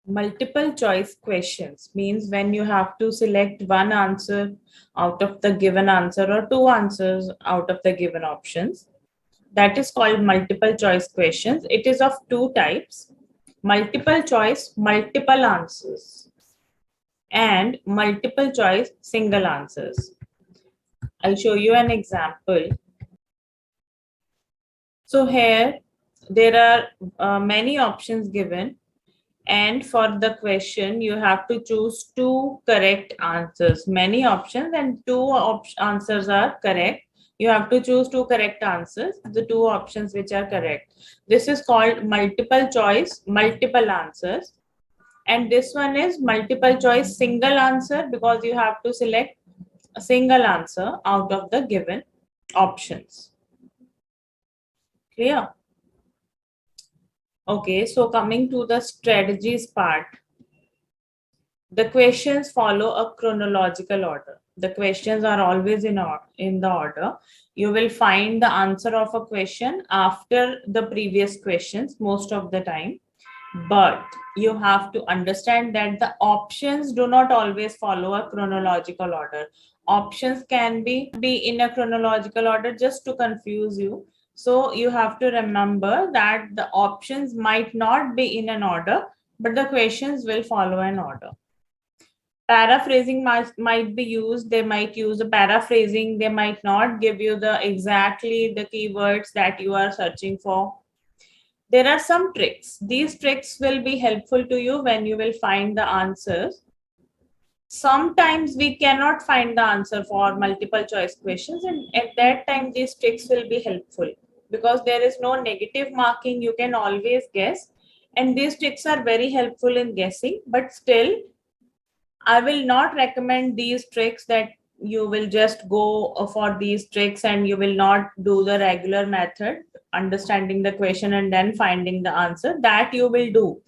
Multiple choice questions means when you have to select one answer out of the given answer or two answers out of the given options. That is called multiple choice questions. It is of two types: multiple choice, multiple answers, and multiple choice, single answers. I'll show you an example. So here there are many options given, and for the question you have to choose two correct answers. Many options and two answers are correct. You have to choose two correct answers, the two options which are correct. This is called multiple choice, multiple answers. And this one is multiple choice, single answer, because you have to select a single answer out of the given options. Clear? Okay, so coming to the strategies part. The questions follow a chronological order. The questions are always in the order. You will find the answer of a question after the previous questions most of the time. But you have to understand that the options do not always follow a chronological order. Options can be in a chronological order just to confuse you. So you have to remember that the options might not be in an order, but the questions will follow an order. Paraphrasing might be used. They might use a paraphrasing. They might not give you the exactly the keywords that you are searching for. There are some tricks. These tricks will be helpful to you when you will find the answers. Sometimes we cannot find the answer for multiple choice questions, and at that time these tricks will be helpful because there is no negative marking. You can always guess, and these tricks are very helpful in guessing. But still, I will not recommend these tricks that you will just go for these tricks and you will not do the regular method, understanding the question and then finding the answer. That you will do.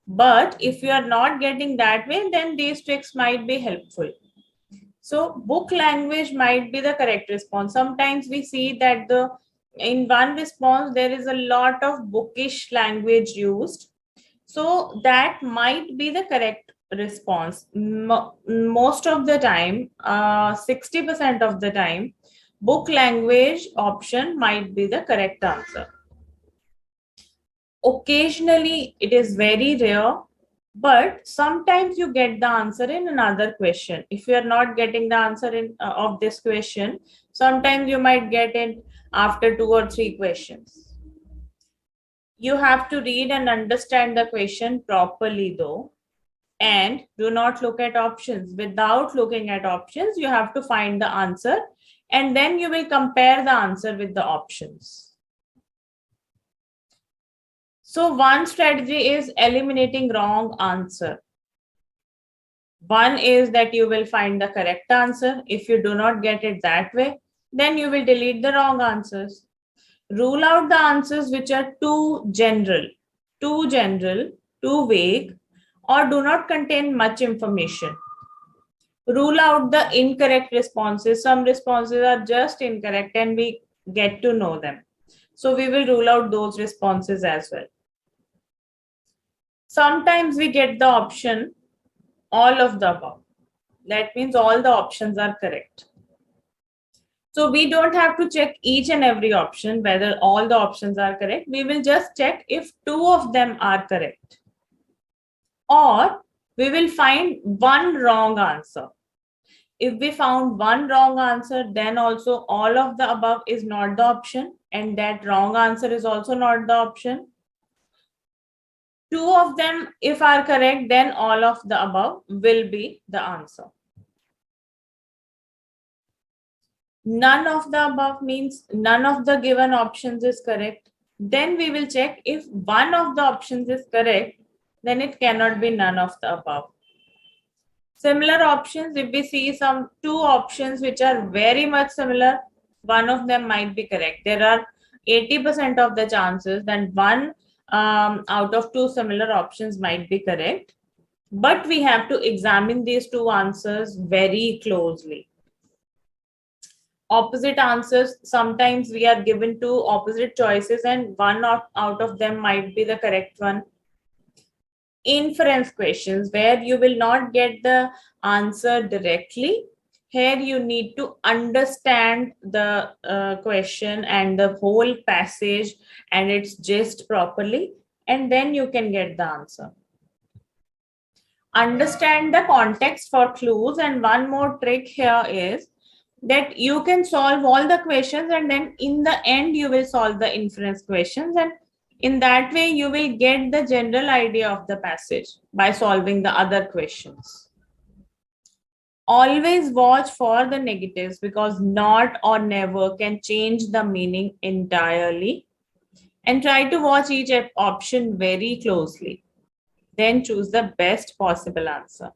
But if you are not getting that way, then these tricks might be helpful. So book language might be the correct response. Sometimes we see that in one response there is a lot of bookish language used. So that might be the correct response. Most of the time, 60% of the time, book language option might be the correct answer. Occasionally, it is very rare, but sometimes you get the answer in another question. If you are not getting the answer of this question, sometimes you might get it after two or three questions. You have to read and understand the question properly though, and do not look at options. Without looking at options, you have to find the answer and then you will compare the answer with the options. So one strategy is eliminating wrong answer. One is that you will find the correct answer. If you do not get it that way, then you will delete the wrong answers. Rule out the answers which are too general, too vague, or do not contain much information. Rule out the incorrect responses. Some responses are just incorrect and we get to know them. So we will rule out those responses as well. Sometimes we get the option all of the above. That means all the options are correct. So we don't have to check each and every option whether all the options are correct. We will just check if two of them are correct. Or we will find one wrong answer. If we found one wrong answer, then also all of the above is not the option, and that wrong answer is also not the option. Two of them, if are correct, then all of the above will be the answer. None of the above means none of the given options is correct. Then we will check if one of the options is correct, then it cannot be none of the above. Similar options, if we see some two options which are very much similar, one of them might be correct. There are 80% of the chances that one out of two similar options might be correct. But we have to examine these two answers very closely. Opposite answers, sometimes we are given two opposite choices and one out of them might be the correct one. inference questions where you will not get the answer directly. Here you need to understand the question and the whole passage and its gist properly, and then you can get the answer. Understand the context for clues, and one more trick here is that you can solve all the questions and then in the end you will solve the inference questions, and in that way you will get the general idea of the passage by solving the other questions. Always watch for the negatives because not or never can change the meaning entirely, and try to watch each option very closely. Then choose the best possible answer.